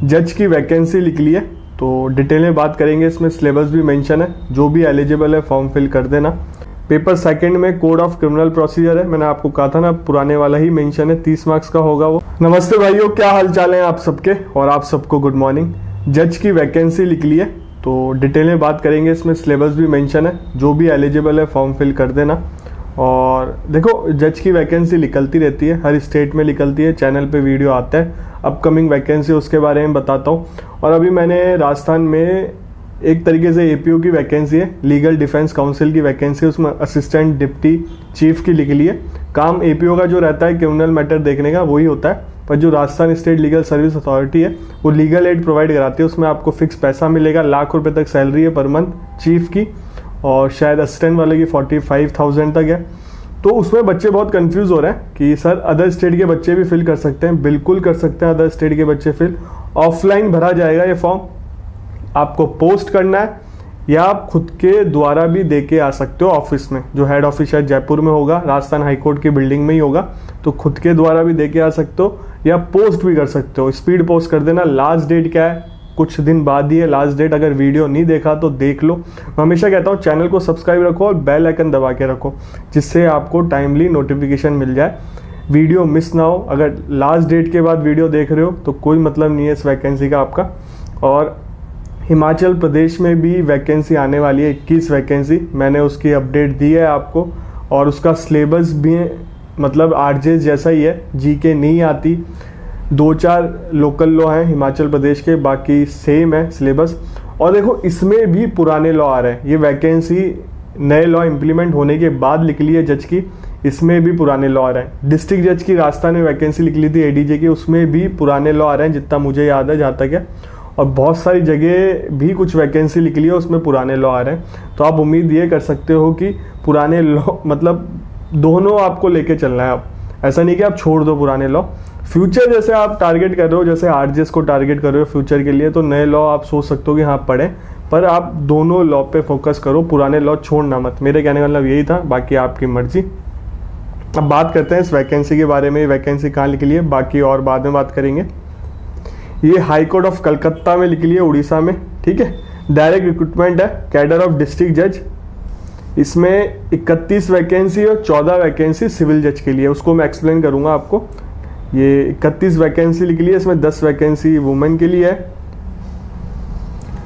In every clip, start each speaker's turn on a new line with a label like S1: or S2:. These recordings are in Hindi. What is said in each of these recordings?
S1: जज की वैकेंसी लिख ली है, तो डिटेल में बात करेंगे। इसमें सिलेबस भी मेंशन है, जो भी एलिजिबल है फॉर्म फिल कर देना। पेपर सेकंड में कोड ऑफ क्रिमिनल प्रोसीजर है, मैंने आपको कहा था ना पुराने वाला ही मेंशन है, 30 मार्क्स का होगा वो। नमस्ते भाइयों, क्या हाल चाल है आप सबके, और आप सबको गुड मॉर्निंग। जज की वैकेंसी लिख ली है, तो डिटेल में बात करेंगे। इसमें सिलेबस भी मेंशन है, जो भी एलिजिबल है फॉर्म फिल कर देना। और देखो, जज की वैकेंसी निकलती रहती है, हर स्टेट में निकलती है, चैनल पे वीडियो आता है अपकमिंग वैकेंसी, उसके बारे में बताता हूँ। और अभी मैंने राजस्थान में एक तरीके से एपीओ की वैकेंसी है, लीगल डिफेंस काउंसिल की वैकेंसी, उसमें असिस्टेंट डिप्टी चीफ की लिख ली है। काम एपीओ का जो रहता है क्रिमिनल मैटर देखने का वही होता है, पर जो Rajasthan state legal service authority है वो लीगल एड प्रोवाइड कराती है। उसमें आपको फिक्स पैसा मिलेगा, ₹1,00,000 तक सैलरी है पर मंथ चीफ की, और शायद असिस्टेंट वाले की 45,000 तक है। तो उसमें बच्चे बहुत कंफ्यूज हो रहे हैं कि सर अदर स्टेट के बच्चे भी फिल कर सकते हैं। बिल्कुल कर सकते हैं अदर स्टेट के बच्चे फिल। ऑफलाइन भरा जाएगा ये फॉर्म, आपको पोस्ट करना है या आप खुद के द्वारा भी दे के आ सकते हो ऑफिस में, जो हेड ऑफिस शायद जयपुर में होगा, राजस्थान हाईकोर्ट की बिल्डिंग में ही होगा। तो खुद के द्वारा भी दे के आ सकते हो या पोस्ट भी कर सकते हो। स्पीड पोस्ट कर देना। लास्ट डेट क्या है, कुछ दिन बाद ही है लास्ट डेट। अगर वीडियो नहीं देखा तो देख लो। मैं हमेशा कहता हूँ चैनल को सब्सक्राइब रखो और बेल आइकन दबा के रखो, जिससे आपको टाइमली नोटिफिकेशन मिल जाए, वीडियो मिस ना हो। अगर लास्ट डेट के बाद वीडियो देख रहे हो तो कोई मतलब नहीं है इस वैकेंसी का आपका। और हिमाचल प्रदेश में भी वैकेंसी आने वाली है, 21 वैकेंसी, मैंने उसकी अपडेट दी है आपको। और उसका सिलेबस भी मतलब आरजे जैसा ही है, जीके नहीं आती। 2-4 लोकल लॉ हैं हिमाचल प्रदेश के, बाकी सेम है सिलेबस। और देखो, इसमें भी पुराने लॉ आ रहे हैं। ये वैकेंसी नए लॉ इंप्लीमेंट होने के बाद लिख ली है जज की, इसमें भी पुराने लॉ आ रहे हैं। डिस्ट्रिक्ट जज की राजस्थान में वैकेंसी लिख ली थी एडीजे की, उसमें भी पुराने लॉ आ रहे हैं, जितना मुझे याद है जहाँ तक है। और बहुत सारी जगह भी कुछ वैकेंसी लिख ली है, उसमें पुराने लॉ आ रहे हैं। तो आप उम्मीद ये कर सकते हो कि पुराने लॉ मतलब दोनों आपको लेके चलना है। आप ऐसा नहीं कि आप छोड़ दो पुराने लॉ। फ्यूचर जैसे आप टारगेट कर रहे हो, जैसे आरजेएस को टारगेट कर रहे हो फ्यूचर के लिए, तो नए लॉ आप सोच सकते हो कि हाँ पढ़ें, पर आप दोनों लॉ पे फोकस करो, पुराने लॉ छोड़ना मत। मेरे कहने का मतलब यही था, बाकी आपकी मर्जी। अब बात करते हैं इस वैकेंसी के बारे में। वैकेंसी कहाँ लिख ली है बाकी और बाद में बात करेंगे। ये हाई कोर्ट ऑफ कलकत्ता में लिख ली है, उड़ीसा में, ठीक है। डायरेक्ट रिक्रूटमेंट है, कैडर ऑफ डिस्ट्रिक्ट जज। इसमें 31 वैकेंसी और 14 वैकेंसी सिविल जज के लिए, उसको मैं एक्सप्लेन करूंगा आपको। ये 31 वैकेंसी लिख ली है, इसमें 10 वैकेंसी वुमेन के लिए है।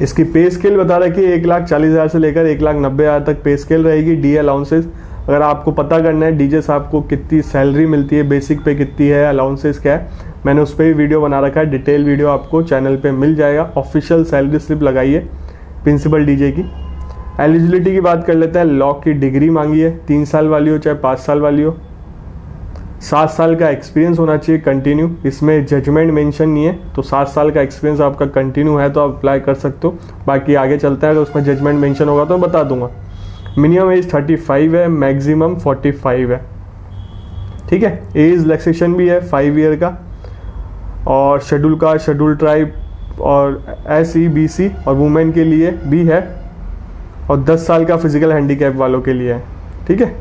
S1: इसकी पे स्केल बता रहा है कि 1,40,000 से लेकर 1,90,000 तक पे स्केल रहेगी। डी अलाउंसेस, अगर आपको पता करना है डीजे साहब को कितनी सैलरी मिलती है, बेसिक पे कितनी है, अलाउंसेस क्या है, मैंने उस पर भी वीडियो बना रखा है। डिटेल वीडियो आपको चैनल पे मिल जाएगा। ऑफिशियल सैलरी स्लिप लगाइए प्रिंसिपल डीजे की। एलिजिबिलिटी की बात कर लेते हैं। लॉ की डिग्री मांगी है, 3 साल वाली हो चाहे 5 साल वाली हो। 7 साल का एक्सपीरियंस होना चाहिए कंटिन्यू। इसमें जजमेंट मेंशन नहीं है, तो 7 साल का एक्सपीरियंस आपका कंटिन्यू है तो आप अप्लाई कर सकते हो। बाकी आगे चलता है, अगर उसमें जजमेंट मेंशन होगा तो मैं बता दूंगा। मिनिमम एज 35 है, मैक्सिमम 45 है, ठीक है। एज रिलैक्सेशन भी है 5 ईयर का। और शेड्यूल कास्ट, शेड्यूल ट्राइब और SC BC और वुमेन के लिए भी है। और 10 साल का फिजिकल हैंडीकैप वालों के लिए है, ठीक है।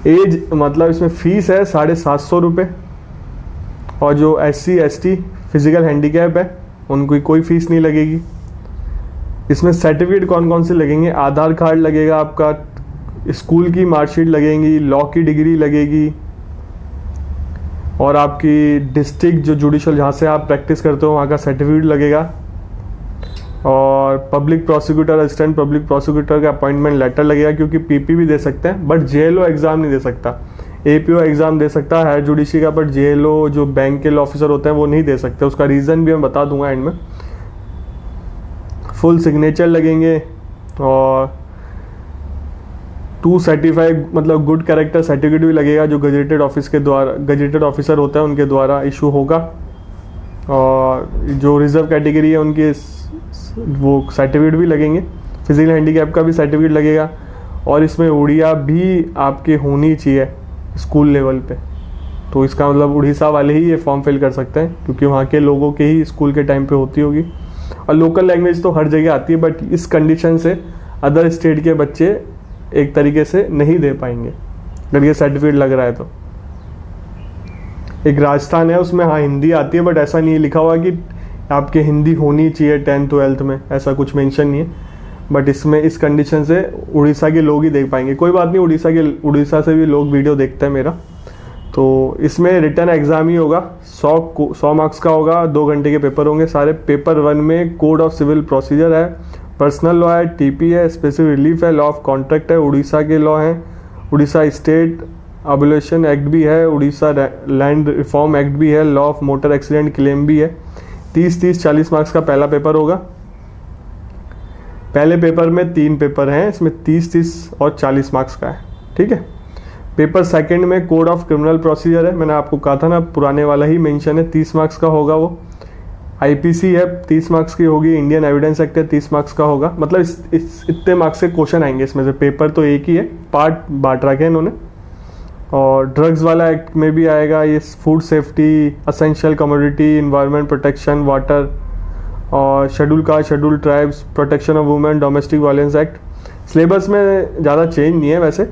S1: एज मतलब इसमें फीस है 750 रुपये। और जो SC ST फिजिकल हैंडीकैप है उनको कोई फीस नहीं लगेगी। इसमें सर्टिफिकेट कौन कौन से लगेंगे, आधार कार्ड लगेगा आपका, स्कूल की मार्कशीट लगेगी, लॉ की डिग्री लगेगी, और आपकी डिस्ट्रिक्ट जो जुडिशल जहाँ से आप प्रैक्टिस करते हो वहाँ का सर्टिफिकेट लगेगा। और public prosecutor, assistant public prosecutor का अपॉइंटमेंट लेटर लगेगा, क्योंकि PP भी दे सकते हैं बट JLO एग्जाम नहीं दे सकता। APO एग्जाम दे सकता है हायर जुडिशरी का, बट JLO जो बैंक के ऑफिसर होते हैं वो नहीं दे सकते। उसका रीज़न भी मैं बता दूंगा एंड में। फुल सिग्नेचर लगेंगे और 2 सर्टिफाइड मतलब गुड कैरेक्टर सर्टिफिकेट भी लगेगा, जो गजेटेड ऑफिस के द्वारा, गजेटेड ऑफिसर होता है उनके द्वारा इशू होगा। और जो रिजर्व कैटेगरी है उनके वो सर्टिफिकेट भी लगेंगे। फिजिकल हैंडीकैप का भी सर्टिफिकेट लगेगा। और इसमें उड़िया भी आपके होनी चाहिए स्कूल लेवल पे। तो इसका मतलब उड़ीसा वाले ही ये फॉर्म फिल कर सकते हैं, क्योंकि वहाँ के लोगों के ही स्कूल के टाइम पे होती होगी। और लोकल लैंग्वेज तो हर जगह आती है, बट इस कंडीशन से अदर स्टेट के बच्चे एक तरीके से नहीं दे पाएंगे अगर ये सर्टिफिकेट लग रहा है तो। एक राजस्थान है उसमें हाँ हिंदी आती है, बट ऐसा नहीं लिखा हुआ कि आपके हिंदी होनी चाहिए 10th-12th में, ऐसा कुछ मेंशन नहीं है। बट इसमें इस कंडीशन से उड़ीसा के लोग ही देख पाएंगे। कोई बात नहीं, उड़ीसा से भी लोग वीडियो देखते हैं मेरा। तो इसमें रिटर्न एग्ज़ाम ही होगा, 100 मार्क्स का होगा, 2 घंटे के पेपर होंगे सारे। पेपर 1 में कोड ऑफ सिविल प्रोसीजर है, पर्सनल लॉ है, टीपी है, स्पेसिफिक रिलीफ है, लॉ ऑफ कॉन्ट्रैक्ट है, उड़ीसा के लॉ हैं, उड़ीसा स्टेट एबोलिशन एक्ट भी है, उड़ीसा लैंड रिफॉर्म एक्ट भी है, law of motor accident claim भी है। 30-40 मार्क्स का पहला पेपर होगा। पहले पेपर में 3 पेपर हैं, इसमें 30 और 40 मार्क्स का है, ठीक है। पेपर सेकंड में कोड ऑफ क्रिमिनल प्रोसीजर है, मैंने आपको कहा था ना, पुराने वाला ही मेंशन है, 30 मार्क्स का होगा वो। आईपीसी है, 30 मार्क्स की होगी। इंडियन एविडेंस एक्ट है, 30 मार्क्स का होगा। मतलब इस इतने मार्क्स के क्वेश्चन आएंगे इसमें से। पेपर तो एक ही है, पार्ट बांट रखे हैं इन्होंने। और ड्रग्स वाला एक्ट में भी आएगा ये, food safety, essential commodity, environment protection, water, और schedule caste, schedule tribes, protection of women, domestic violence act. Syllabus में ज़्यादा चेंज नहीं है वैसे।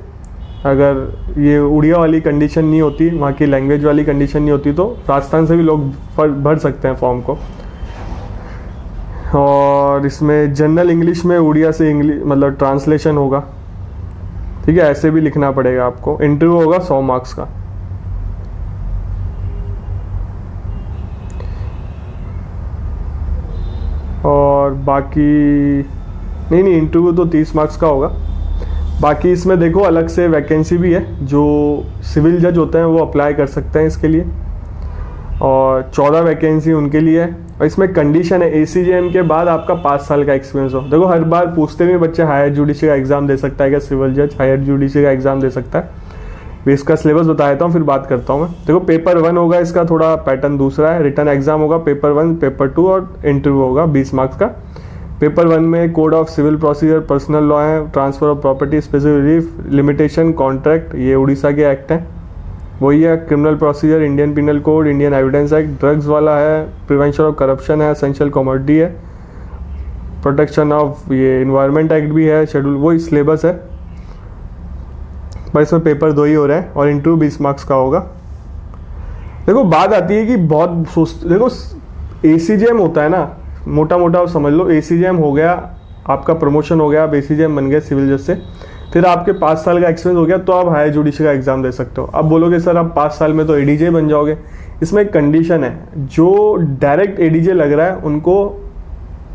S1: अगर ये उड़िया वाली कंडीशन नहीं होती, वहाँ की लैंग्वेज वाली कंडीशन नहीं होती, तो राजस्थान से भी लोग भर सकते हैं फॉर्म को। और इसमें जनरल इंग्लिश में उड़िया से इंग्लिश मतलब ट्रांसलेशन होगा, ठीक है, ऐसे भी लिखना पड़ेगा आपको। इंटरव्यू होगा 100 मार्क्स का। और बाकी नहीं, इंटरव्यू तो 30 मार्क्स का होगा। बाकी इसमें देखो अलग से वैकेंसी भी है, जो सिविल जज होते हैं वो अप्लाई कर सकते हैं इसके लिए, और 14 वैकेंसी उनके लिए है। और इसमें कंडीशन है ACJM के बाद आपका 5 साल का एक्सपीरियंस हो। देखो हर बार पूछते भी बच्चे, हायर जुडिशरी का एग्जाम दे सकता है क्या सिविल जज, हायर जुडिशरी का एग्जाम दे सकता है। भी इसका सिलेबस बता देता हूँ, फिर बात करता हूँ मैं। देखो पेपर 1 होगा, इसका थोड़ा पैटर्न दूसरा है। रिटर्न एग्जाम होगा पेपर 1, पेपर 2 और इंटरव्यू होगा 20 मार्क्स का। पेपर 1 में code of civil procedure, personal law है, transfer of property, specific relief, limitation, contract, ये उड़ीसा के एक्ट हैं, वही है। Criminal procedure, Indian penal code, Indian evidence act, drugs वाला है, प्रिवेंशन ऑफ करप्शन है, एसेंशियल कमोडिटी है, प्रोटेक्शन ऑफ ये इन्वायरमेंट एक्ट भी है, शेड्यूल, वही सिलेबस है। पर इसमें पेपर 2 ही हो रहे हैं और इंटरव्यू 20 मार्क्स का होगा। देखो बात आती है कि बहुत देखो ACJM होता है ना, मोटा मोटा समझ लो, ACJM हो गया, आपका प्रमोशन हो गया, आप ACJM बन गए सिविल जज से, फिर आपके 5 साल का एक्सपीरियंस हो गया, तो आप हायर जुडिशरी का एग्जाम दे सकते हो। अब बोलोगे सर आप 5 साल में तो ADJ बन जाओगे। इसमें एक कंडीशन है, जो डायरेक्ट ADJ लग रहा है उनको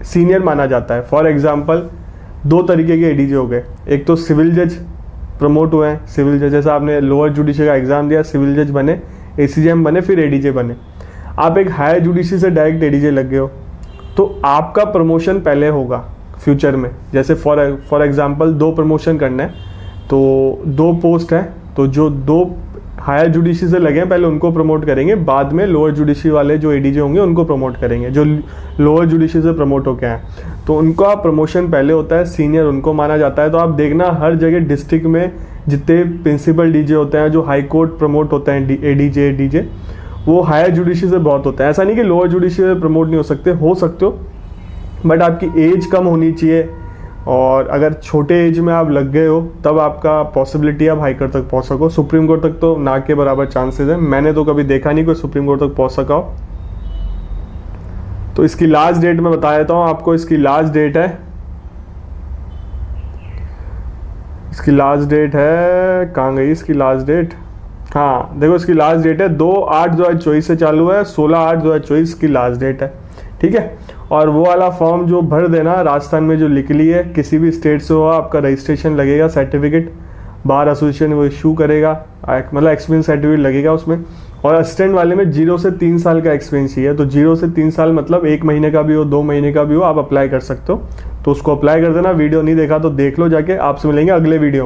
S1: सीनियर माना जाता है। फॉर एग्जाम्पल 2 तरीके के ADJ हो गए, एक तो सिविल जज प्रमोट हुए हैं, सिविल जज जैसा आपने लोअर जुडिशरी का एग्जाम दिया, सिविल जज बने, ACJM बने, फिर ADJ बने। आप एक हायर जुडिशरी से डायरेक्ट ADJ लग गए हो, तो आपका प्रमोशन पहले होगा फ्यूचर में। जैसे फॉर एग्जांपल 2 प्रमोशन करना है, तो 2 पोस्ट है, तो जो 2 हायर जुडिशरी से लगे हैं पहले उनको प्रमोट करेंगे, बाद में लोअर जुडिशरी वाले जो ADJ होंगे उनको प्रमोट करेंगे, जो लोअर जुडिशरी से प्रमोट होके आए, तो उनका प्रमोशन पहले होता है, सीनियर उनको माना जाता है। तो आप देखना हर जगह डिस्ट्रिक्ट में जितने प्रिंसिपल DJ होते हैं, जो हाई कोर्ट प्रमोट होते हैं ADJ, वो हायर जुडिशरी से बहुत होता है। ऐसा नहीं कि लोअर जुडिशरी से प्रमोट नहीं हो सकते हो, बट आपकी एज कम होनी चाहिए, और अगर छोटे एज में आप लग गए हो तब आपका पॉसिबिलिटी आप हाई कोर्ट तक पहुंच सको। सुप्रीम कोर्ट तक तो ना के बराबर चांसेस है, मैंने तो कभी देखा नहीं कोई सुप्रीम कोर्ट तक पहुंच सका हो। तो इसकी लास्ट डेट मैं बता देता हूँ आपको। इसकी लास्ट डेट है, कहाँ गई इसकी लास्ट डेट, हाँ देखो इसकी लास्ट डेट है 2/8/2024 से चालू है, 16/8/2024 की लास्ट डेट है, ठीक है। और वो वाला फॉर्म जो भर देना राजस्थान में जो लिख ली है, किसी भी स्टेट से हो, आपका रजिस्ट्रेशन लगेगा, सर्टिफिकेट बार एसोसिएशन वो इशू करेगा, मतलब एक्सपीरियंस सर्टिफिकेट लगेगा उसमें। और असिस्टेंट वाले में 0 से 3 साल का एक्सपीरियंस ही है, तो 0 से 3 साल मतलब 1 महीने का भी हो, 2 महीने का भी हो, आप अप्लाई कर सकते हो। तो उसको अप्लाई कर देना। वीडियो नहीं देखा तो देख लो जाके। आपसे मिलेंगे अगले वीडियो।